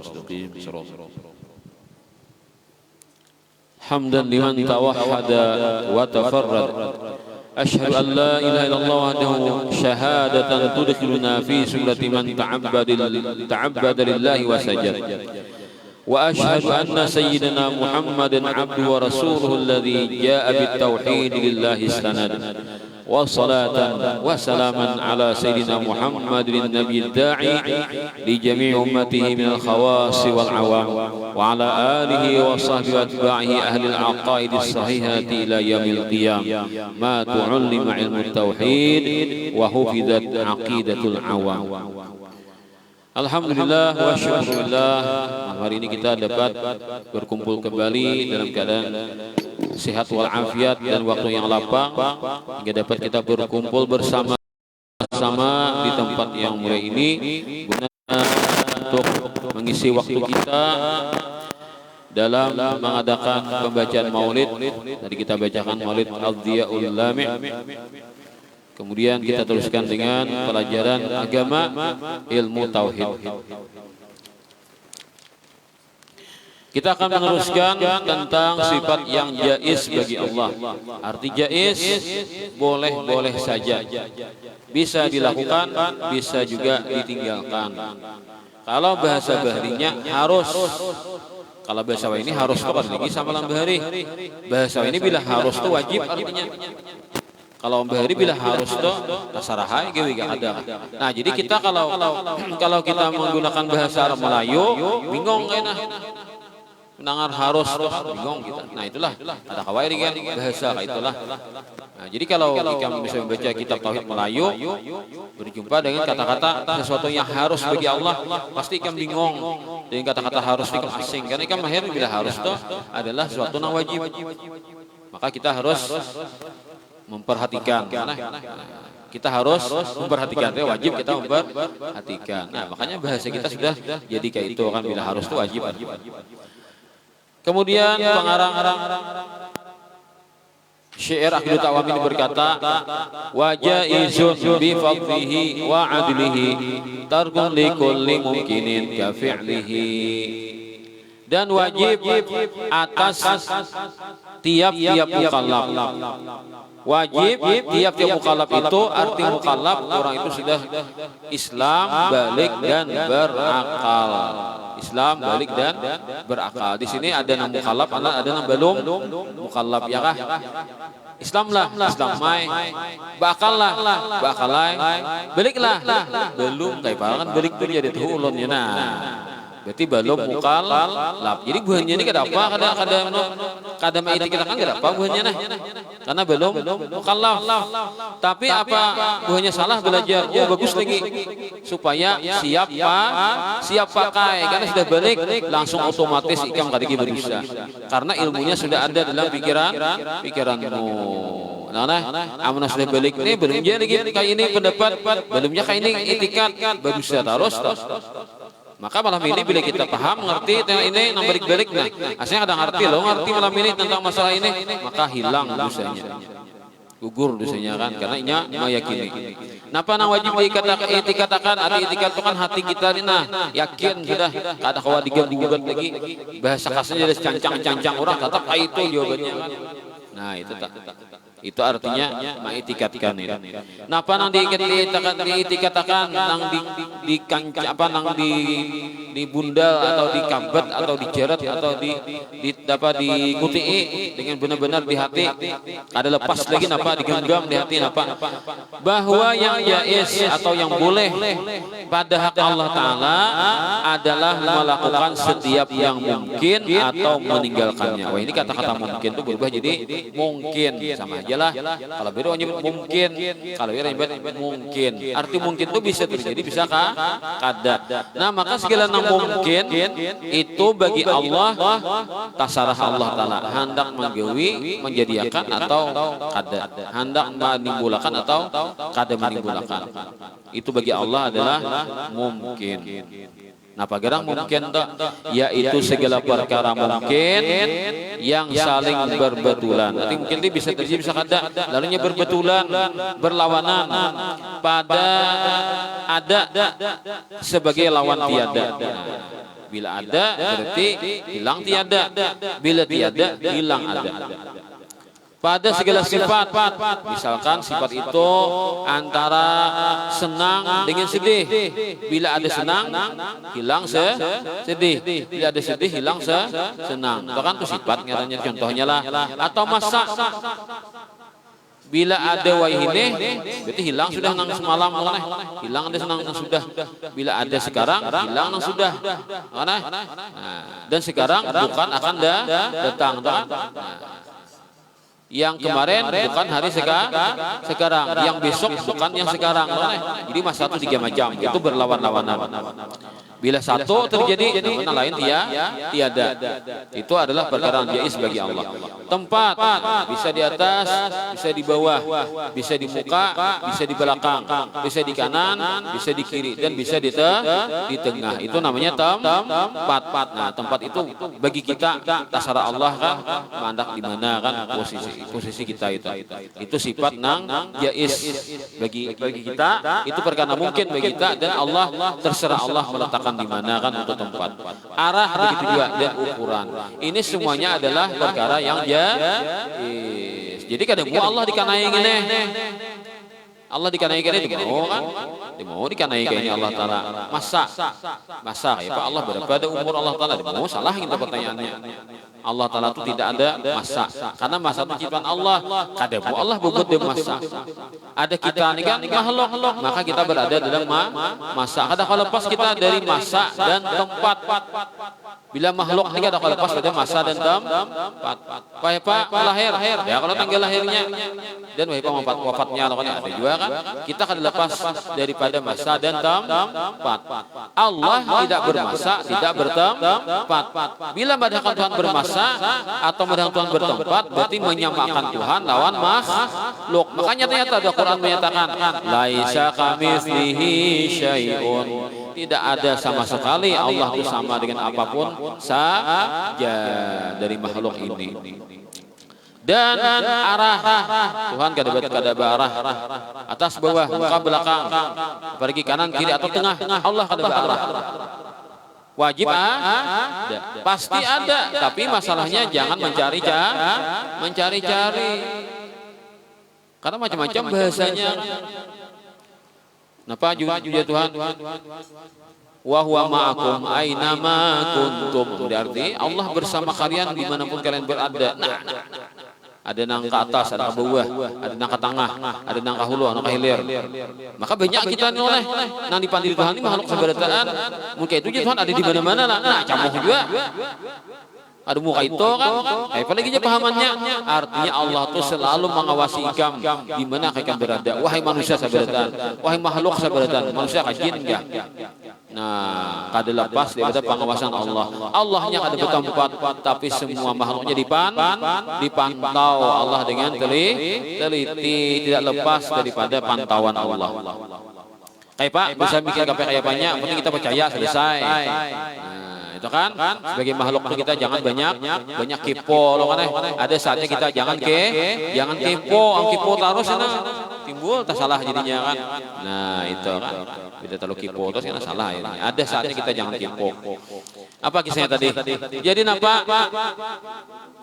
mustaqim. Hamdan liman tawahhada wa tafarrad. Ashhadu an la ilaha illallah wahdahu syahadatan tudkhiluna fi surati man ta'abbada lillahi wa sajad. وأشهد أن سيدنا محمد عبده ورسوله الذي جاء بالتوحيد لله استند وصلاة وسلاما على سيدنا محمد النبي الداعي لجميع أمته من الخواص والعوام وعلى آله وصحبه وأتباعه أهل العقائد الصحيحة إلى يوم القيامة ما تعلم علم التوحيد وحفظت عقيدة العوام. Alhamdulillah wa syukurillah, hari ini kita dapat berkumpul kembali dalam keadaan sehat walafiat dan waktu yang lapang, hingga dapat kita berkumpul bersama-sama di tempat yang mulia ini guna untuk mengisi waktu kita dalam mengadakan pembacaan maulid. Tadi kita bacakan maulid Al-Dhiyaul Lami'. Kemudian kita teruskan dengan pelajaran agama, ilmu tauhid. Kita akan meneruskan tentang sifat yang jaiz bagi Allah. Arti jaiz boleh-boleh saja. Bisa dilakukan, bisa juga ditinggalkan. Kalau bahasa baharinya harus. Kalau bahasa ini harus itu kan sama lam bahari. Bahasa ini bila harus itu wajib artinya. Kalau bahari bila harus tuh tasarahai gitu gak ada. Nah jadi kita kalau kita menggunakan bahasa Arab Melayu bingung kayaknya. Mendengar harus tuh bingung kita. Nah itulah ada kawairi kan bahasa itulah. Nah jadi kalau kita bisa membaca kitab tauhid Melayu berjumpa dengan kata-kata sesuatu yang harus bagi Allah, pasti ikan bingung dengan kata-kata harus itu asing karena ikan mahir bila harus tuh adalah sesuatu yang wajib. Maka kita harus memperhatikan, kita harus memperhatikan, wajib kita memperhatikan. Nah makanya bahasa kita sudah jadi kayak itu kan, bila harus itu wajib. Kemudian pengarang syair Aqidatul Tawamin berkata, wa jaizun bi fadlihi wa adlihi tarkun li kulli mumkinin ka fi'lihi. Dan wajib atas tiap-tiap mukallaf. Wajib tiap-tiap mukallaf itu arti mukallaf orang itu sudah Islam, balik dan berakal. Islam, balik dan berakal. Di sini ada yang mukallaf, ada yang belum mukallaf ya kah? Islam lah, Islam mai, bakallah, bakalai, baliklah, belum kayak kan balik tuh jadi tuh ulunnya nah. Berarti belum mukallaf. Jadi buahnya ini kada apa, kada maiti kita kan kada apa buahnya nah. Karena belum mukallaf. Tapi apa buahnya salah belajar? Oh bagus lagi supaya siap pakai karena sudah balik langsung otomatis ikam kadiki berusaha. Karena ilmunya sudah ada dalam pikiranmu. Nah, amanah sudah balik ini belum jadi lagi kayak ini pendapat, belumnya kayak ini itikat berusaha terus. Maka malam ini bila kita paham, ngerti tentang ini, balik-balik nah. Aslinya ada ngerti malam ini tentang masalah ini, maka hilang dosanya. Gugur dosanya kan, karena inya meyakini. Napa nang wajib dikatakan, arti itikat itu kan hati kita ini nah, yakin sudah, kada kawa diganggu-gugat lagi. Bahasa kasarnya jadi cancang-cancang orang, tetap itu jawabannya. Nah, itu tak. Itu artinya mengiktikatkan itu. Nah, apa nang diiktikatkan nang di kanca apa nang di bundal atau di kabet atau di jeret atau dapat diikuti dengan benar-benar di hati. Ada lepas lagi napa digenggam di hati napa. Bahwa yang jaiz atau yang boleh pada hak Allah Ta'ala adalah melakukan setiap yang mungkin atau meninggalkannya. Wah ini kata-kata mungkin itu berubah jadi mungkin sama aja lah. Kalau beda nyebut mungkin, kalau beda nyebut mungkin. Arti mungkin itu bisa terjadi, bisa kada. Nah maka segala yang mungkin itu bagi Allah tasarah Allah Ta'ala hendak menggawi, menjadikan atau kada, hendak menimbulkan atau kada menimbulkan. Itu bagi Allah adalah mungkin. Nah, pagarang mungkin tak, yaitu segala perkara mungkin yang saling berbetulan. Nanti mungkin ini bisa terjadi, bisa kada. Lalunya berbetulan, berlawanan pada ada sebagai lawan tiada. Bila ada berarti hilang tiada. Bila tiada hilang ada. Pada segala sifat, misalkan sifat itu antara senang dengan sedih. Bila ada senang, hilang sedih. Bila ada sedih, hilang senang. Itu kan itu sifat, contohnya lah. Atau masa. Bila ada wahine, berarti hilang sudah nang semalam, hilang ada senang nang sudah. Bila ada sekarang, hilang nang sudah. Dan sekarang bukan akan datang. Yang kemarin bukan hari sekarang, yang besok bukan yang sekarang. Jadi masa itu 3 macam, itu berlawan-lawanan. Bila satu terjadi, yang lain tiada. Itu adalah perkara jaiz bagi Allah. Tempat bisa di atas, bisa di bawah, bisa di muka, bisa di belakang, bisa di kanan, bisa di kiri, dan bisa di tengah. Itu namanya tempat. Nah, tempat itu bagi kita tasara Allah kan, mandak di mana kan posisi kita itu sifat nang jaiz bagi kita, itu perkara mungkin bagi kita, dan Allah terserah Allah meletakkan di mana kan untuk tempat, arah begitu juga, dan ukuran. Ini semuanya adalah perkara yang jaiz. Jadi kadang Allah dikanai ini, Allah dikanai ini dimau kan, dimau dikanai ini Allah Taala masa ya Pak Allah berapa ada umur Allah Taala, dimau salah kita pertanyaannya. Allah Ta'ala itu tidak ada masa, karena masa itu ciptaan Allah. Kadang Allah bobot di masa. Ada kita ini kan makhluk, maka kita berada dalam masa. Kadang kalau lepas kita dari masa dan tempat. Bila makhluk ini kadang kalau lepas pada masa dan tempat. Pak lahir, ya kalau tanggal lahirnya dan wafatnya ada juga kan. Kita akan lepas daripada masa dan tempat. Allah tidak bermasa, tidak bertempat. Bila madhakan Tuhan bermasa atau madhakan Tuhan bertempat, berarti menyamakan Tuhan lawan makhluk. Makanya ternyata ada Quran menyatakan laisa kamitslihi syai'un. Tidak ada sama sekali Allah itu sama dengan apapun saja dari makhluk ini. Dan arah Tuhan kada arah atas bawah muka belakang pergi kanan kiri atau tengah, Allah kada arah. Wajib ada, pasti ada, tapi masalahnya jangan mencari-cari, karena macam-macam bahasanya. Napa juga Tuhan? Wa huwa ma'akum aina ma kuntum. Berarti Allah bersama kalian dimanapun kalian berada. Nah. Ada nang ke atas, ada ke bawah, ada nang ke tengah, ada nang ke hulu, nang ke hilir. Maka banyak kita noleh nang dipandiri Tuhan ini makhluk sabarataan. Mungkin itu Tuhan ada di mana-mana lah. Nah, camuh juga. Ada muka itu kan, apalagi aja pahamannya. Artinya Allah tuh selalu mengawasi ikam di mana kalian berada. Wahai manusia sabarataan, wahai makhluk sabarataan, manusia kajin enggak? Nah, kada lepas daripada pengawasan Allah. Allahnya kada bertempat, tapi semua makhluknya dipantau Allah dengan teliti, tidak lepas daripada pantauan Allah. Kayak Pak, bisa mikir kayak banyak, penting kita percaya selesai. Nah, itu kan sebagai makhluk kita jangan banyak kepo loh kan. Ada saatnya kita jangan kepo terus sana timbul tak salah jadinya kan. Nah, itu kan. Tidak terlalu kepo terus karena salah ya. Ada saatnya kita jangan kepo. Apa kisahnya tadi? Jadi napa?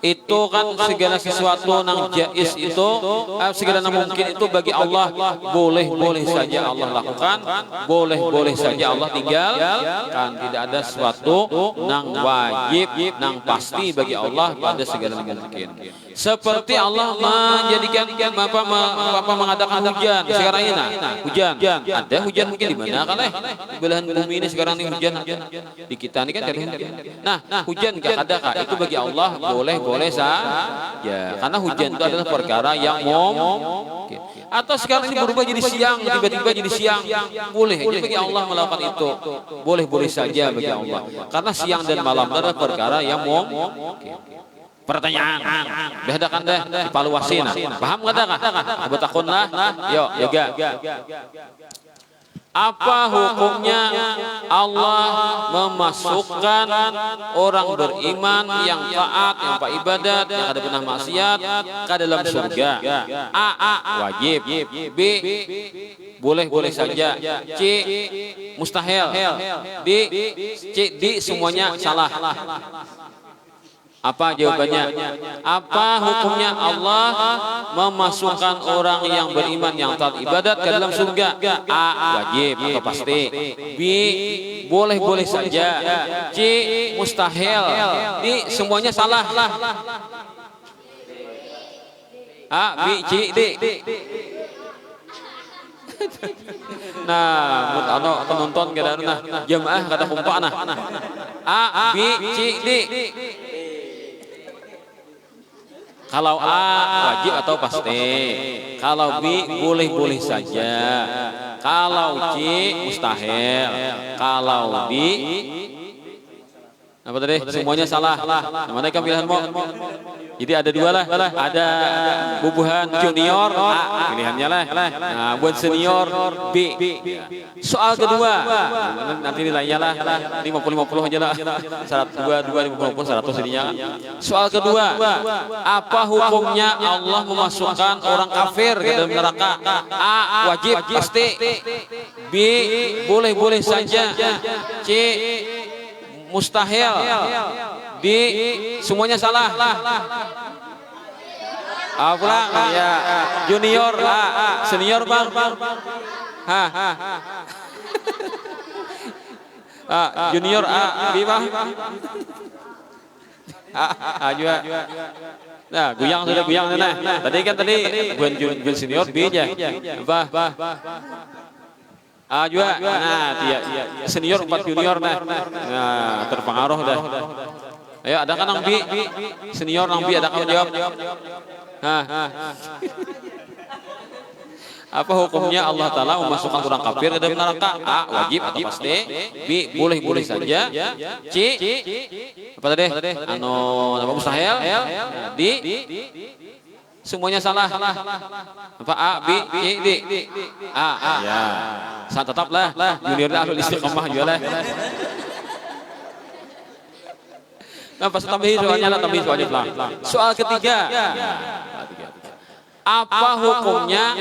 Itu kan segala sesuatu nang jaiz itu segala yang mungkin itu bagi Allah boleh saja Allah lakukan, boleh saja Allah tinggalkan. Tidak ada sesuatu nang wajib nang pasti bagi Allah pada segala yang mungkin. Seperti Allah menjadikan mengadakan hujan sekarang ini. Hujan ada hujan mungkin di mana kan di belahan bumi ini sekarang ini hujan di kita ini kan ada hujan. Nah, hujan ada kah? Itu bagi Allah boleh saja, karena hujan itu adalah perkara yang mungkin. Atau sekarang ini berubah jadi siang, tiba-tiba jadi siang, boleh aja bagi Allah melakukan itu, boleh saja bagi Allah, karena siang dan malam adalah perkara yang mungkin. Pertanyaan, bedakan deh, evaluasi nah, paham nggak dah? Betakun lah, yuk, yoga. Apa hukumnya Allah memasukkan orang beriman yang taat, yang ibadat, yang ada pernah maksiat ke dalam surga? A. Wajib. B. boleh saja. C mustahil. D semuanya salah. Apa jawabannya? Apa hukumnya Allah memasukkan orang yang beriman yang taat ibadat ke dalam surga? A. Wajib atau pasti. B. Boleh saja. C. Mustahil. D. Semuanya salah. A. B. C. D. Nah, penonton kada jamaah kada kumpa nah. A. B. C. D. Kalau A wajib atau pasti. Kalau B boleh saja. Kalau C mustahil. Kalau D apa tadi? Semuanya salah. Mana yang pilihanmu? Jadi ada dua lah. Ada bubuhan junior A pilihannya lah. Nah, buat senior B. Soal kedua. Nanti nilainya lah 50-50 aja lah. 100 2 50 100 jadinya. Soal kedua. Apa hukumnya Allah memasukkan orang kafir ke dalam neraka? A. Wajib pasti. B. Boleh saja. C. Mustahil. D. Semuanya salah. Pulang ya. Junior A. Senior bang. Junior A. B bang. Juga. Nah, guyang sudah. Tadi bukan senior B aja. Apa? A juga. Nah, iya. Senior 4 junior nah. Nah, terpengaruh dah. Ayo, ada kan nang B? Senior nang B ada kan jawab? Apa hukumnya Allah Ta'ala memasukkan orang kafir ke dalam neraka? A. Wajib atau pasti. B. Boleh saja. C. Apa tadi? Apa mustahil? D. Semuanya salah. Apa A, B, C, D? A. Ya. Saat tetaplah juniornya ahli istiqomah juga lah. Nah, pas tambahin soalnya pelan. Soal ketiga. Apa hukumnya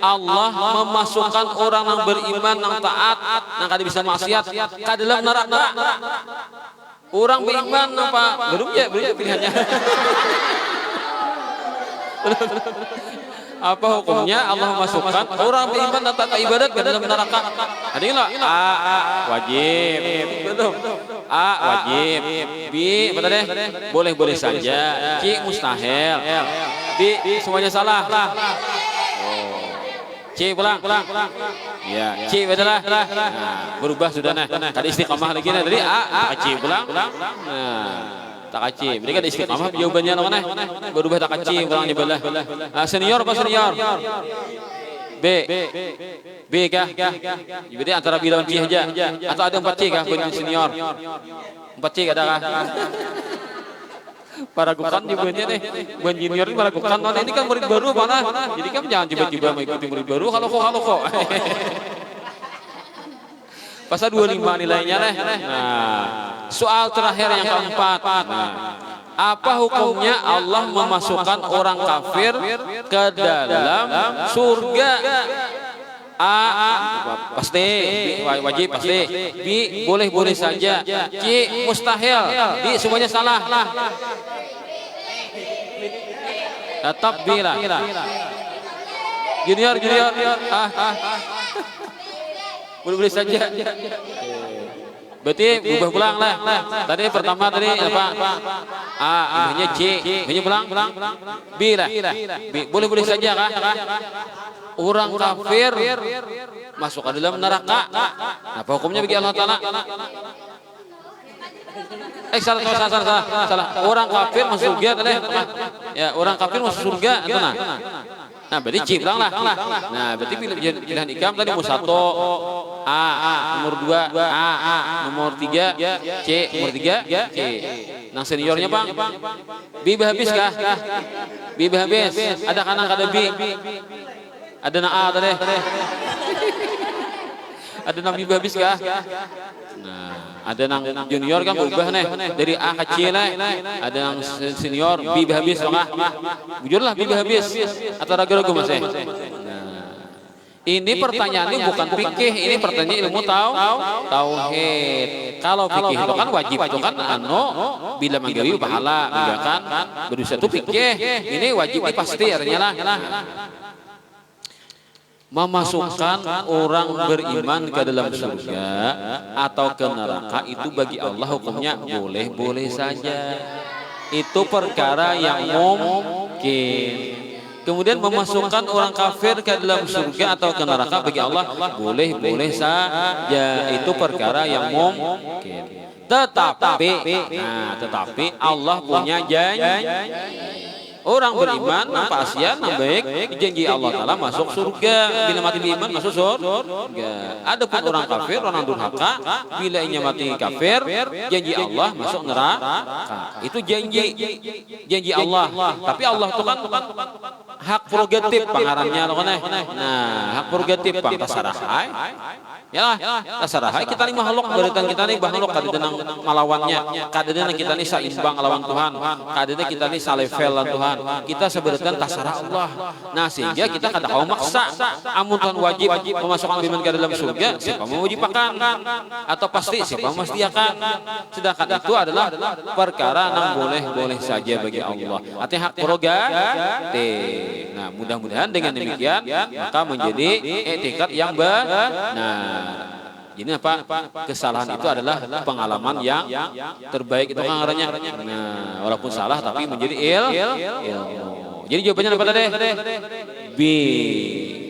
Allah memasukkan orang yang beriman, yang taat, yang kada bisa maksiat ke dalam neraka? Orang beriman apa? Belum ya pilihannya. Apa hukumnya Allah memasukkan orang beriman dan taat ibadat ke dalam neraka? Ada enggak? A. Wajib. Betul. A. Wajib. B. Apa tadi? Boleh saja. C. Mustahil. D. Semuanya salah. C pulang. Ya. C betul lah. Nah, berubah sudah nah. Tadi istiqamah lagi nah. Tadi A. C pulang. Nah. Takaci, mereka ada istiqamah jawabannya mana? Berubah takaci pulang di belah. Senior apa senior? B kah? Jadi antara B lawan C aja. Atau ada 4C kah buat senior? 4C ada kah? Para gukan jawabannya nih. Buat junior ini para gukan. Ini kan murid baru mana? Jadi kan jangan tiba-tiba mengikuti murid baru. Kalau kok. Pasal 25 nilainya nih. Nah, soal terakhir yang keempat. Apa hukumnya Allah memasukkan orang kafir ke dalam surga? A. Pasti. Wajib pasti. B. Boleh saja. C. Mustahil. D. Semuanya salah. Tetap B lah. Junior. Boleh saja. Berarti berubah pulang lah. Tadi pertama apa? A. Hanya C. Hanya pulang. B lah. B. Boleh saja kah? Orang kafir masuk ke dalam neraka. Apa hukumnya bagi Allah Ta'ala? Salah. Orang kafir masuk surga tadi. Ya, orang kafir masuk surga. Nah, berarti C pulang lah. Nah, berarti pilihan ikam tadi nomor 1 A, nomor 2 A, nomor 3 C, nomor 3 C. Nang seniornya bang, B habis kah? B habis. Ada kanan ada B. Ada na A tadi. Ada nang B habis kah? Nah, ada nang junior kan berubah nih dari A ke C lah. Ada nang senior B habis kah? Bujurlah B habis atau ragu-ragu masih. Nah, Ini pertanyaannya bukan fikih, ini pertanyaan ilmu tauhid. Kalau fikih itu kan wajib itu kan bila manggawi pahala, bila kan berusaha itu fikih. Ini wajib pasti artinya lah. Memasukkan orang beriman ke dalam surga atau ke neraka itu bagi Allah hukumnya boleh-boleh saja. Itu perkara yang mungkin. Kemudian memasukkan orang kafir ke dalam surga atau ke neraka bagi Allah boleh-boleh saja. Itu perkara yang mungkin. Tetapi Allah punya janji. Orang beriman, pasien, baik, janji Allah Ta'ala masuk surga. Bila mati beriman masuk surga. Adapun orang kafir, orang durhaka, bila ia mati kafir, janji Allah masuk neraka. Itu janji Allah. Tapi Allah itu kan hak prerogatif pangarannya. Nah, hak prerogatif pang tasarahai. Ya, tasarahai kita ini makhluk, berikan kita ini makhluk kadang melawannya. Kadang kita ini seimbang lawan Tuhan. Kadang kita ini salevel lawan Tuhan. Kita sebenarnya tasarah Allah. Nah, sehingga kita kada kau maksa. Amun Tuhan wajib memasukkan beriman ke dalam surga, siapa mewajibkan atau pasti siapa memastikan. Sedangkan itu adalah perkara yang boleh-boleh saja bagi Allah. Artinya hak prerogatif. Nah, mudah-mudahan dengan demikian maka menjadi etikat yang benar. Jadi apa? Kesalahan itu adalah pengalaman yang terbaik itu kan arahnya. Nah, walaupun salah tapi menjadi ilmu. Jadi jawabannya apa tadi? B.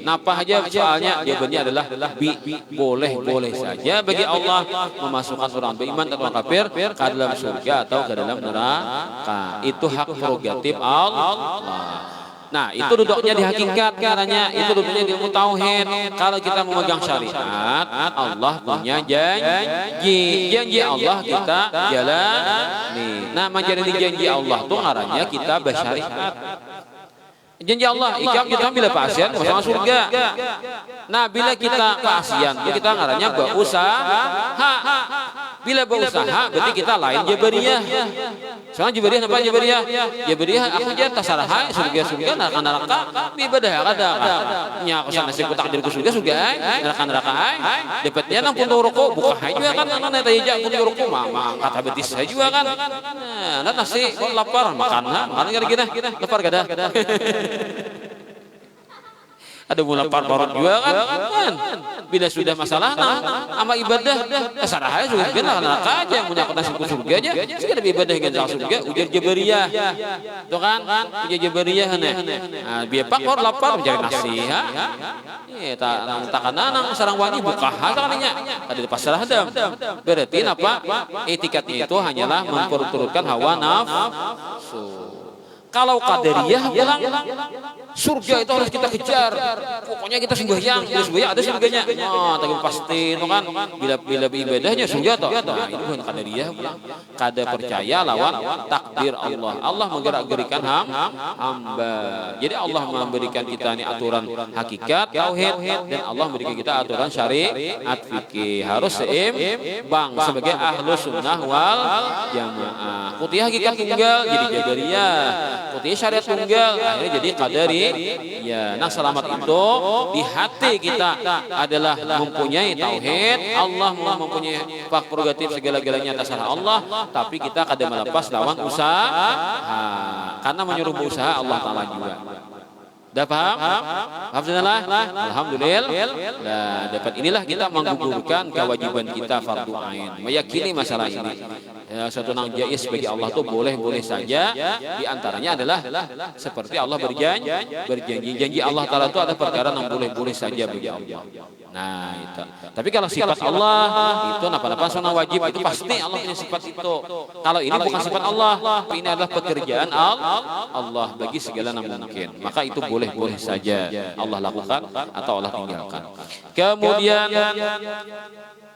Napa aja soalnya jawabannya adalah B. Boleh saja bagi Allah memasukkan orang beriman atau orang kafir ke dalam surga atau ke dalam neraka. Itu hak prerogatif Allah. Nah, itu duduknya di hakikat katanya, itu duduknya di ilmu tauhid. Kalau kita memegang syariat, Allah punya janji Allah kita jalani. Nah, menjalani janji Allah itu arahnya kita bersyariat. Janji Allah, ikam kita bila pasien masuk surga. Nah, bila kita pasien, kita ngaranya berusaha. Bila berusaha, berarti kita lain Jabariyah. Soalnya Jabariyah apa Jabariyah? Jabariyah aku aja tasarahai surga neraka ibadah ada. Nya kesana sih ku takdir ku surga neraka dapatnya 60 rokok buka juga kan nana tanya jak pun rokok mama kata betis saya juga kan. Nah, nasi kok lapar makan kira-kira lapar kada. Ada mula parut juga kan. Bila sudah masalah sama ibadah tasarahai surga neraka aja yang punya nasib surga aja sekali ibadah dengan surga ujar Jabariyah itu kan ujar Jabariyah nah biar pakor lapar mencari nasi tak nang sarang wangi buka hasilnya ada di pasar hadam berarti apa etikatnya itu hanyalah memperturutkan hawa nafsu. Kalau Qadariyah bilang surga itu harus kita kejar. Pokoknya kita sembahyang ada surganya. Oh, tapi pasti itu kan bila ibadahnya surga toh. Nah, itu bukan Qadariyah bilang. Kada percaya lawan takdir Allah. Allah menggerak-gerikan hamba. Jadi Allah memberikan kita ini aturan hakikat tauhid dan Allah memberikan kita aturan syariat fikih. Harus seimbang sebagai ahlus sunnah wal jamaah. Putih hakikat tunggal jadi Jabariyah. Putih syariat tunggal akhirnya jadi qadari ya. Nah, selamat itu di hati kita adalah mempunyai tauhid. Allah mempunyai hak prerogatif segala-galanya atas Allah, tapi kita kadang melepas lawan usaha karena menyuruh berusaha Allah Ta'ala juga. Dah paham? Alhamdulillah. Alhamdulillah. Nah, dapat inilah kita menggugurkan kewajiban kita fardu ain. Meyakini masalah ini. Ya, suatu nang jais bagi Allah itu boleh saja. Di antaranya adalah seperti Allah berjanji. Janji Allah Ta'ala itu ada perkara yang boleh saja bagi Allah. Nah, itu. Tapi kalau sifat Allah itu napa-napa sunnah wajib itu pasti Allah punya sifat itu. Kalau ini bukan sifat Allah, ini adalah pekerjaan Allah bagi segala yang mungkin. Maka itu boleh saja Allah lakukan atau Allah tinggalkan. Kemudian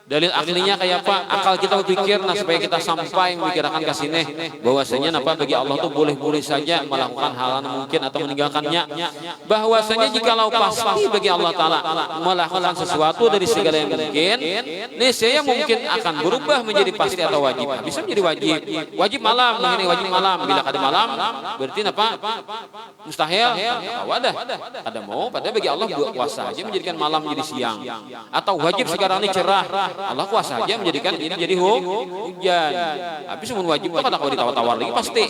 Dalil aklinya kayak apa? Akal kita berpikir, nah supaya kita sampai memikirkan ke sini bahwasanya apa bagi Allah tuh boleh-boleh saja melakukan hal yang mungkin atau meninggalkannya. Bahwasanya jikalau pasti bagi Allah Taala melakukan sesuatu dari segala yang mungkin, niscaya mungkin akan berubah menjadi pasti atau wajib. Bisa menjadi wajib. Wajib malam, ini wajib malam. Bila kada malam, berarti apa? Mustahil. Wadah. Kada mau. Padahal bagi Allah buat kuasa aja menjadikan malam menjadi siang. Atau wajib sekarang ini cerah. Allah kuasa aja menjadikan ini jadi hujan. Habis mun wajib itu kada kau ditawar-tawar lagi pasti.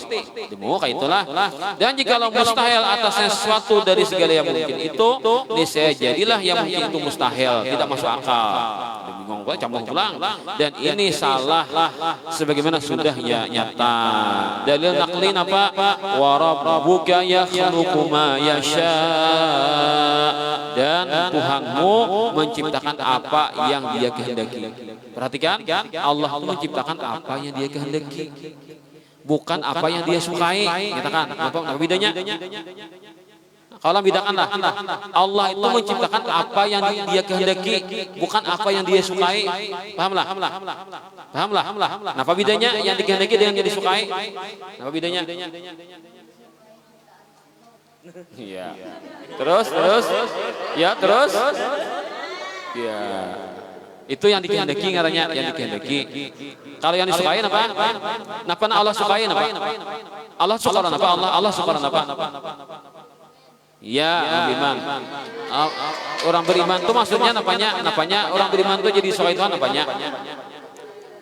Demo kayak itulah. Dan jikalau mustahil atasnya sesuatu dari segala yang mungkin itu, niscaya jadilah yang mungkin itu mustahil, tidak masuk akal. Bingung pula, campur pulang. Dan ini salah sebagaimana sudah ya nyata. Dalil naqlin apa? Wa rabbuka yakhluqu ma yasha. Dan Tuhanmu menciptakan apa yang Dia kehendaki. Perhatikan, Allah itu menciptakan apa yang Dia kehendaki, bukan apa yang Dia sukai. Katakan, apa bedanya? Kalau bedakanlah, Allah itu menciptakan apa yang Dia kehendaki, bukan apa yang Dia sukai. Pahamlah? Pahamlah? Apa bedanya yang dikehendaki dengan yang disukai? Apa bedanya? Iya. Terus. Ya, terus. Ya. Itu yang dikehendaki ngarannya, yang dikehendaki. Kalau yang disukai apa? Napa Allah sukai apa? Allah suka apa? Allah suka apa? Ya, beriman. Orang beriman itu maksudnya napanya orang beriman itu jadi sukai Tuhan napanya?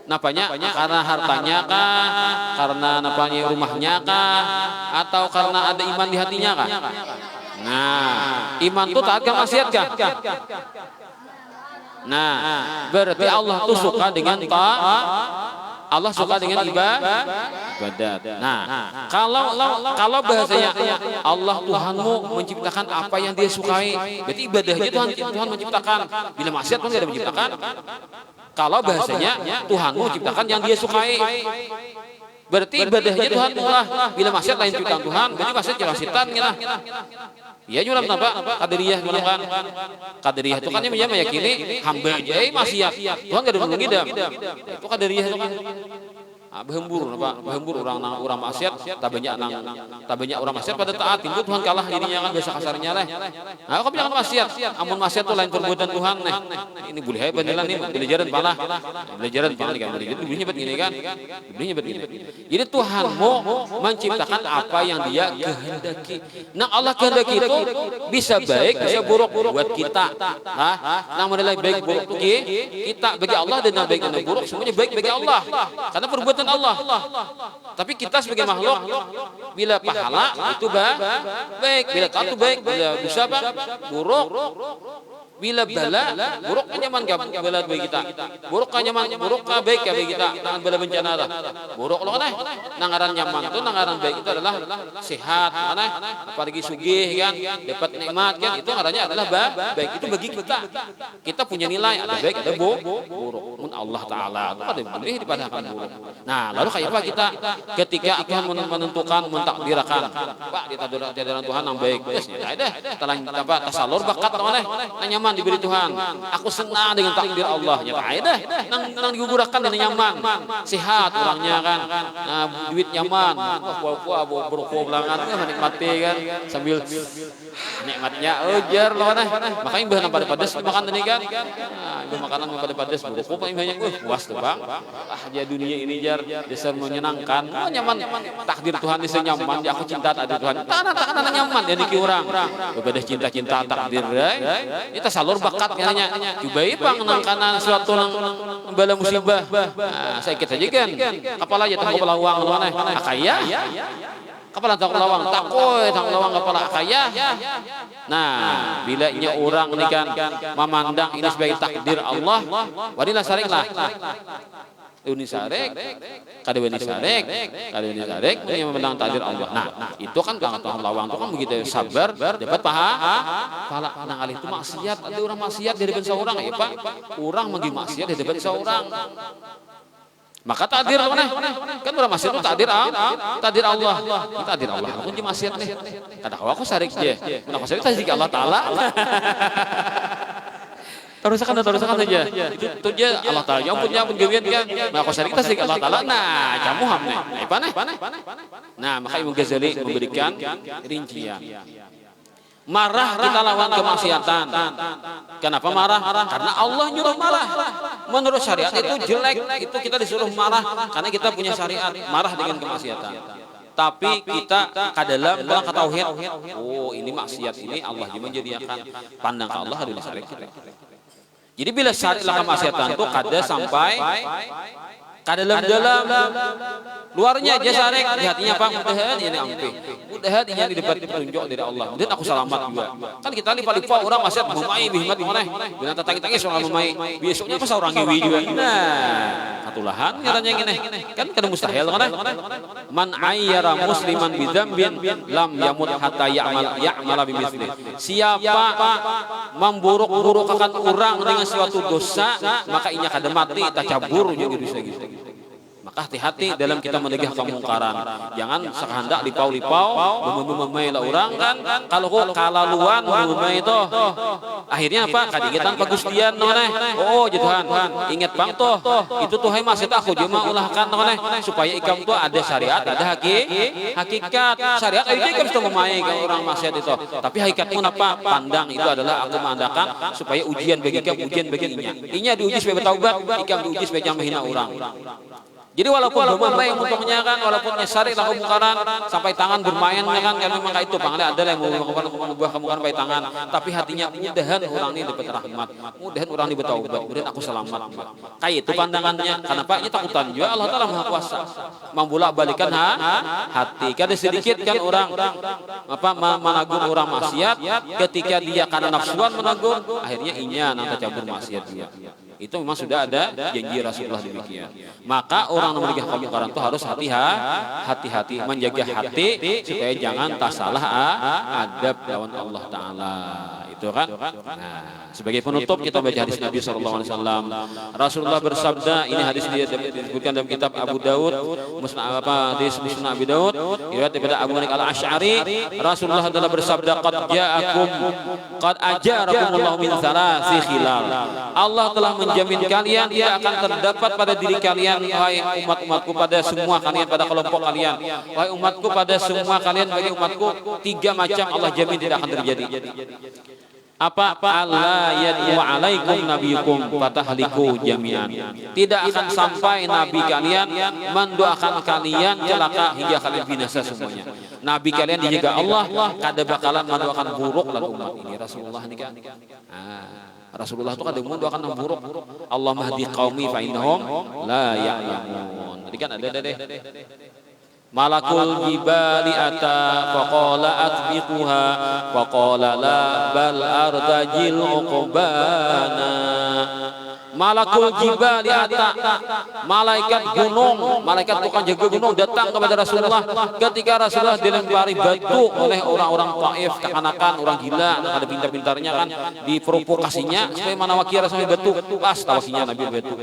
Napanya karena hartanya kah? Karena napanya rumahnya kah? Atau karena ada iman di hatinya kah? Nah, iman itu taat ke maksiat kah? Nah, berarti Allah tuh suka dengan Allah suka dengan ibadat. Nah, kalau bahasanya Allah Tuhanmu menciptakan apa yang Dia sukai, berarti ibadahnya Tuhan menciptakan. Bila maksiat Tuhan tidak menciptakan. Kalau bahasanya Tuhanmu menciptakan yang Dia sukai, berarti ibadahnya Tuhan pula. Bila maksiat lain ciptaan Tuhan, berarti maksiat jalan setan gitu. Iya nyulam apa? Qadariyah nyulam kan. Qadariyah itu kan yang meyakini hamba aja maksiat. Tuhan enggak ada ngidam. Itu Qadariyah itu kan. Behembur orang maksiat tak banyak orang maksiat pada taat itu Tuhan kalah jadinya kan biasa kasarnya lah. Nah, kau jangan maksiat. Amun maksiat itu lain perbuatan Tuhan nih. Ini boleh hai bandilan nih belajaran pala. Belajaran pala kan belajaran bunyinya bet gini kan. Bunyinya bet gini. Jadi Tuhanmu menciptakan apa yang Dia kehendaki. Nah, Allah kehendaki itu bisa baik bisa buruk buat kita. Nah, menilai baik buruk itu kita bagi Allah dan baik dan buruk semuanya baik bagi Allah. Karena perbuatan Allah. Tapi kita sebagai makhluk bila pahala itu baik, bila taat itu baik, bila dosa buruk. Bila bala buruk kan nyaman bala bagi kita. Buruk kan nyaman, buruk kan baik ya bagi kita. Tangan bala bencana lah. Buruk loh kan nangaran nyaman itu nangaran baik itu adalah sehat kan apalagi sugih kan, dapat nikmat kan itu ngarannya adalah baik itu bagi kita. Kita punya nilai ada baik ada buruk. Mun Allah taala itu ada boleh dipadakan buruk. Nah, lalu kayak apa kita ketika Tuhan menentukan mentakdirkan Pak ditakdirkan Tuhan yang baik. Ya udah telan apa tasalur bakat mana nyaman diberi Tuhan. Aku senang dengan takdir Allah. Ya dah, nang digugurakan dan nyaman. Sehat orangnya kan. Nah, duit nyaman. Wah, berukua belangan menikmati kan sambil nikmatnya ujar loh nah. Makanya bahan pada pedas makan tadi kan. Nah, itu makanan pada pedas berukua paling banyak puas tuh, Bang. Ya dunia ini jar dasar menyenangkan. Oh, nyaman. Takdir Tuhan itu nyaman. Ya aku cinta takdir Tuhan. Tanah nyaman ya niki orang. Bebedah cinta takdir itu salur bakat katanya jubai bang nang kanan suatu nang bala musibah saya kita aja kan kepala aja tang kepala uang mana akaya kepala tang lawang takoy tang lawang kepala akaya. Nah bila nya orang ini kan memandang ini sebagai takdir Allah wadilah sarek lah Uni sarek, kadewani sarek, yang memandang takdir Allah. Nah, itu kan Tuhan lawang itu kan begitu sabar, dapat pahala. Nang alih itu maksiat, ada orang maksiat dari depan seorang, ya Pak. Orang menggi maksiat dari depan seorang. Maka takdir mana? Kan orang maksiat itu takdir Allah. Takdir Allah. Aku di maksiat nih. Kadang aku sarek je. Menapa saya tadi Allah Taala. Tarusakan saja. Itu aja Allah Taala. Ya ampun geueun kan. Nah, kosari kita sih Allah Taala. Nah, jamu hamne. Paneh. Nah, maka Imam Ghazali memberikan rincian. Marah kita lawan kemaksiatan. Kenapa marah? Karena Allah nyuruh marah. Menurut syariat itu jelek, itu kita disuruh marah karena kita punya syariat marah dengan kemaksiatan. Tapi kita kadalam kata tauhid, oh ini maksiat ini Allah menjadikan pandang ke Allah adalah syariat kita. Jadi bila syariat kemaksiatan itu kada sampai dalam luarnya aja syarek, di hatinya apa? Mudahan ini ampe. Mudahan ini didapat petunjuk dari Allah. Mudahan aku selamat juga. Kan kita lipat orang maksiat memai bihmat di mana? Dengan tatang-tangis orang memai. Besoknya pas orang ngewi juga. Nah, katulahan katanya gini. Kan kada mustahil kan? Man ayyara musliman bi dzambin lam yamut hatta ya'mal bimithli. Siapa memburuk-burukkan orang dengan suatu dosa, maka inya kada mati takabur jadi dosa gitu. Maka hati-hati dalam kita menegah kemungkaran. Jangan sekehendak lipau-lipau mememai lah orang kan. Kalau kalaluan mememai itu akhirnya apa? Kadigetan pagustian noneh. Oh Tuhan, ingat bang toh itu tuh masih aku cuma ulahkan noneh supaya ikam tuh ada syariat, ada hakikat. Syariat itu ikam sudah memai ke orang maksiat itu. Tapi hakikatmu apa? Pandang itu adalah aku mengadakan supaya ujian bagi ikam, ujian bagi inya diuji supaya bertaubat, ikam diuji supaya jangan menghina orang. Jadi walaupun memang yang untungnya kan, walaupun nyesari lah kemungkaran sampai tangan bermain kan, karena memang itu bang ada yang mau mengubah kemungkaran sampai tangan, tapi hatinya mudahan orang ini dapat rahmat, mudahan orang ini bertaubat, mudahan aku selamat. Kayak itu pandangannya. Kenapa? Ini takutan juga Allah Taala Maha Kuasa membolak-balikan hati. Kada sedikit kan orang menagur orang maksiat, ketika dia karena nafsuan menagur, akhirnya inya nanti cabur maksiat juga. Itu memang sudah ada janji Rasulullah demikian. Maka orang yang menegah kemungkaran itu harus hati-hati menjaga hati supaya jangan tak salah adab lawan Allah Taala. Itu kan. Nah, sebagai penutup kita baca hadis Nabi sallallahu alaihi wasallam. Rasulullah bersabda, ini hadis disebutkan dalam kitab Abu Daud, Musnad Abi Daud, riwayat daripada Abu Malik Al-Asy'ari, Rasulullah adalah bersabda, qad ajarakumullahu min thalathi khilal. Allah telah menjamin kalian tidak akan terdapat pada diri kalian, wahai umat-umatku, pada semua kalian, pada kelompok kalian, wahai umatku, pada semua kalian, bagi umatku, 3 macam Allah jamin tidak akan terjadi. Apa? Allah yad'u alaikum nabiyukum fatahliku jami'an. Tidak akan sampai nabi kalian mendoakan kalian celaka hingga kalian binasa semuanya. Nabi kalian dijaga Allah, kada bakalan mendoakan buruk dan umat ini. Rasulullah ini kan. Rasulullah itu kada mendoakan yang buruk. Allah mahdi qaumi fa innahum la ya'lamun. Tadi kan ada deh. Malakul jibali ata faqala atbiquha faqala la bal artajil uqbana. Malakul jibali ata, malaikat gunung, malaikat tukang jaga gunung datang kepada Rasulullah ketika Rasulullah dilempari batu oleh orang-orang Taif, kekanakan orang gila, ada pintar-pintarnya kan, diprovokasinya supaya manawaki Rasulullah batu, pas tawakinya Nabi batu.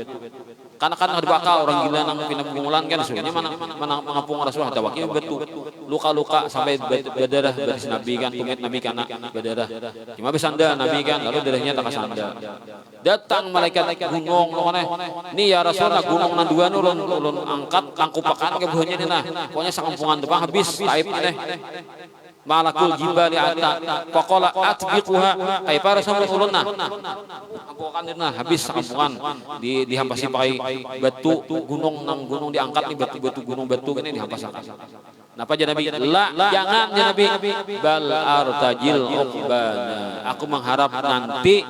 Karena kan ada bakal orang gila nang pindah pengulan kan sebenarnya mana mengapung Rasulullah ada wakil betul luka-luka sampai berdarah beris Nabi kan, tumit Nabi karena berdarah. Cuma besanda Nabi kan, lalu darahnya tak kasanda. Datang malaikat gunung noneh. Nih ya Rasulullah gunung nan dua ulun angkat tangkupakan ke bawahnya nih nah. Pokoknya sakampungan depan habis taib aneh. Malakul jibali ata faqala atbiquha ay para sama ulunna ampukan dina habis sakampungan dihampasi pakai batu gunung nang gunung diangkat nih batu gunung batu ini dihampasakan. Napa aja Nabi? Jangan ya Nabi. Bal artajil uqbana. Aku mengharap nanti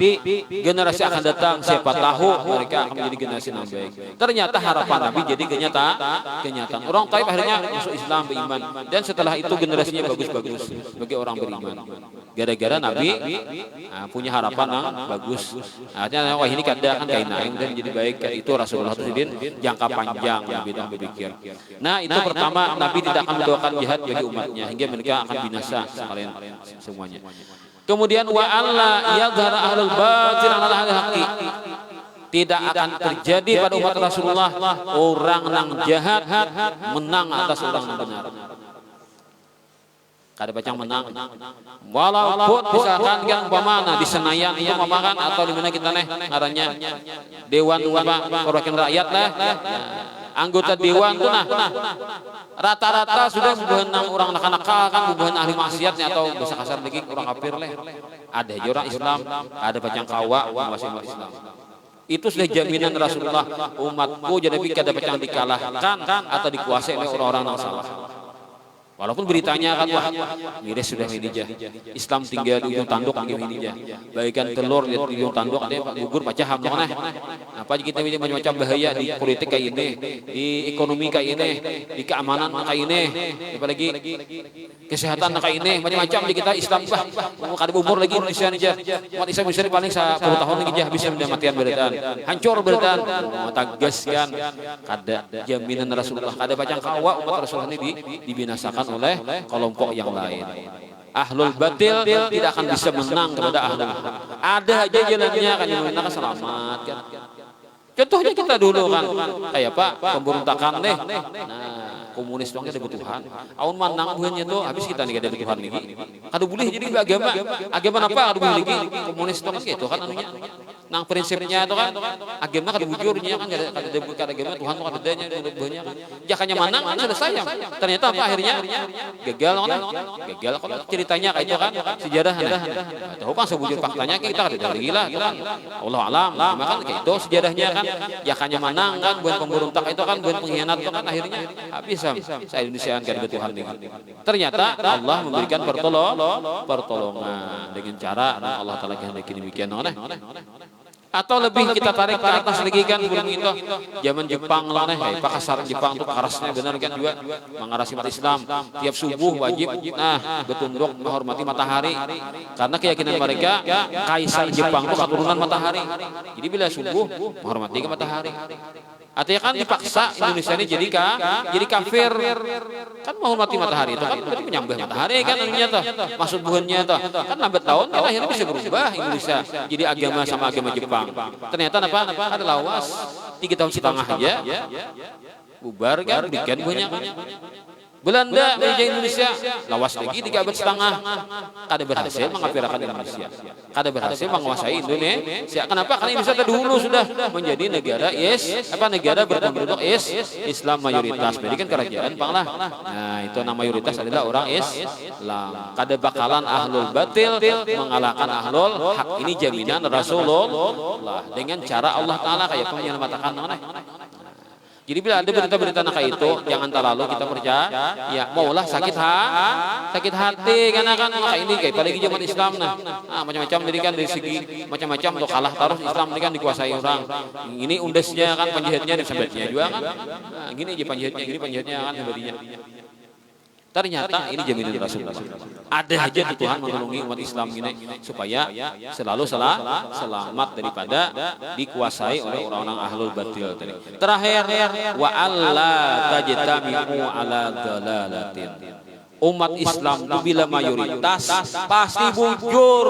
generasi akan datang, siapa tahu mereka akan menjadi generasi yang baik. Ternyata harapan Nabi jadi kenyataan. Orang Taif akhirnya masuk Islam, beriman, dan setelah itu generasinya bagus-bagus bagi orang beriman. Gara-gara Nabi punya harapan yang bagus. Artinya wah ini kada akan kain naim dan jadi baik. Itu Rasulullah Rasulullah jangka panjang Nabi dah berpikir. Nah itu pertama, Nabi tidak akan mendoakan jihad bagi umatnya hingga mereka akan binasa sekalian semuanya. Kemudian wa alla yadhhara ahlul batil ala ahlil haqqi. Tidak akan terjadi pada umat Rasulullah orang yang jahat menang atas orang yang benar. kada pacang menang. Walaupun misalkan kan umpamana di Senayan itu mamakan atau di mana kita ngarannya dewan perwakilan rakyat lah. Anggota dewan tuh rata-rata sudah bubahan orang nakal kan bubahan ahli maksiatnya atau bisa kasar lagi orang kafir leh. Ada orang Islam, ada pacang kawa masih Islam. Itu sudah jaminan Rasulullah, umatku jadi kada pacang dikalahkan atau dikuasai oleh orang-orang yang salah. Walaupun beritanya kan wah miris sudah minijah Islam tinggal di ujung tanduk lagi minijah bagikan telur di ujung tanduk ada gugur pacah hamdong apa kita ini macam-macam bahaya di politik kayak ini, di ekonomi kayak ini, di keamanan kayak ini, apalagi kesehatan kayak ini, macam-macam di kita Islam bah kada umur lagi Indonesia nih jah umat Islam Indonesia paling 10 tahun lagi jah bisa mendamatian beredan hancur beredan tagas kan kada jaminan Rasulullah kada pacang kawa umat Rasulullah ini dibinasakan oleh kelompok yang lain. Ahlul batil tidak akan bisa menang kepada ahlul haq. Ada aja jalannya kan yang menang selamat kan. Contohnya kita dulu kan kayak Pak pemberontakan deh. Nah, komunis doang ada kebutuhan. Aun manang buahnya tuh habis kita nih ada kebutuhan lagi. Kada boleh jadi agama apa kada boleh lagi komunis doang gitu kan anunya. Nang prinsipnya itu kan agama kada bujurnya kan kada agama Tuhan tuh kada adanya buahnya kan. Jakanya manang kan selesai. Ternyata apa akhirnya gagal kan. Gagal kalau ceritanya kayak itu kan sejarah. Tahu kan sebujur faktanya kita kada lagi lah kan. Allah alam. Maka kayak itu sejarahnya kan jakanya manang kan buat pemberontak itu kan buat pengkhianat itu kan akhirnya habis saya Indonesia kan Tuhan ini. Ternyata Allah memberikan pertolongan dengan cara Allah Taala kehendaki demikian atau lebih kita tarik ke atas lagi kan belum itu zaman Jepang lah pakasar Jepang tuh kerasnya benar kan juga mengarasi umat Islam tiap subuh wajib bertunduk menghormati matahari karena keyakinan mereka kaisar Jepang tuh keturunan matahari jadi bila subuh menghormati ke matahari. Artinya kan dipaksa Indonesia ini jadi kafir kan menghormati matahari itu kan berarti menyembah matahari kan anunya tuh maksud buahnya tuh kan lambat tahun kan akhirnya bisa berubah Indonesia jadi agama sama agama Jepang ternyata apa ada lawas 3 tahun setengah aja bubar kan bikin buahnya Belanda menjajah Indonesia lawas lagi 3 abad setengah kada berhasil mengafirkan Indonesia kada berhasil menguasai Indonesia kenapa karena Indonesia terdahulu sudah menjadi negara negara berpenduduk Islam mayoritas jadi kan kerajaan panglah nah itu nama mayoritas adalah orang Islam kada bakalan ahlul batil mengalahkan ahlul hak ini jaminan Rasulullah dengan cara Allah Ta'ala kayak penyelamatkan jadi bila ada berita-berita kayak itu jangan terlalu kita percaya ya maulah sakit hati karena kan ini kayak apalagi zaman Islam macam-macam jadi kan dari segi macam-macam untuk kalah terus Islam ini kan dikuasai orang ini undesnya kan penjahatnya dan sahabatnya juga kan gini aja penjahatnya kan sahabatnya ternyata ini jaminan Rasulullah ada aja Tuhan menolongi umat Islam ini supaya selalu selamat daripada dikuasai oleh orang-orang ahlul batil tadi. Terakhir wa alla tajtami'u ala dalalatin. Umat Islam itu bila mayoritas pasti bujur.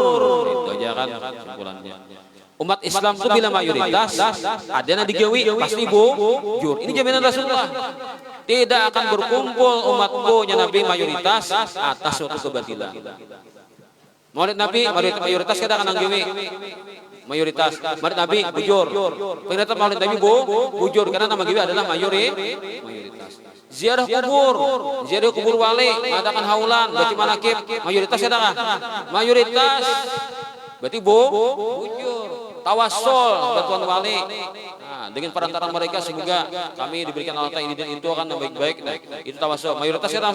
Itu aja kan kesimpulannya. Umat Islam itu bila mayoritas ada yang digawi pasti bujur. Ini jaminan Rasulullah. Tidak akan berkumpul umatku yang Nabi mayoritas atas suatu kebatilan. Maulid Nabi mayoritas kita akan nanggawi mayoritas. Maulid Nabi bujur. Ternyata Maulid Nabi bujur karena nama kita adalah mayoritas. Ziarah kubur wali, mengadakan haulan, berarti manakib mayoritas kita kan? Mayoritas. Berarti bujur. Tawassul batuan wali. Dengan perantara mereka semoga kami diberikan Allah Ta'ala ini itu akan baik-baik. Itu tawassul. Mayoritas kita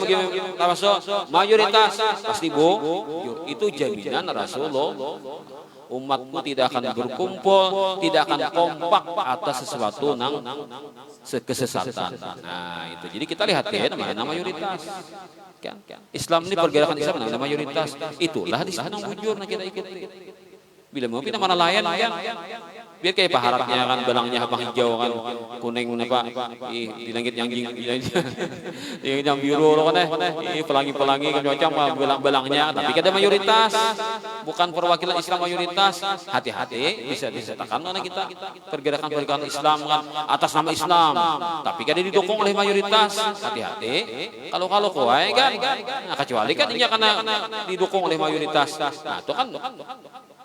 tawassul. Mayoritas pasti bujur. Itu jaminan Rasulullah. Umatku tidak akan berkumpul, tidak akan kompak atas sesuatu kesesatan. Nah itu. Jadi kita lihat ya nama mayoritas. Kan? Islam ini pergerakan Islam nama mayoritas. Itulah di sana bujur kita ikuti. Bila mau kita mana layan kan? Biar kayak paharatnya kan belangnya abang hijau kan kuning apa di langit yang yang biru loh kan pelangi-pelangi kan macam belang-belangnya tapi kada mayoritas bukan perwakilan Islam mayoritas. Hati-hati bisa disetakan oleh kita pergerakan Islam kan atas nama Islam tapi kada didukung oleh mayoritas. Hati-hati kalau kuai kan nah, kecuali kan ini karena didukung oleh mayoritas. Nah itu kan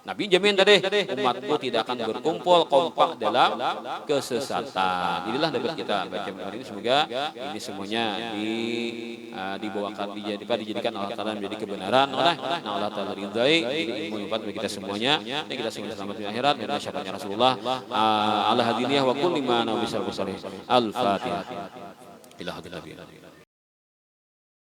Nabi jamin tadi umatku tidak akan berkumpul kompak dalam kesesatan. Inilah dapat kita baca hari ini, semoga ini semuanya dibawakan dijadikan Allah Taala menjadi kebenaran. Nah Allah Taala ridai ilmu manfaat bagi kita semuanya. Dan kita semuanya selamat di akhirat dan syafaatnya Rasulullah. Ala hadiniyah wa kulli ma nabiyyu sallallahu alaihi wasallam. Al-Fatihah. Ila hadin Nabi.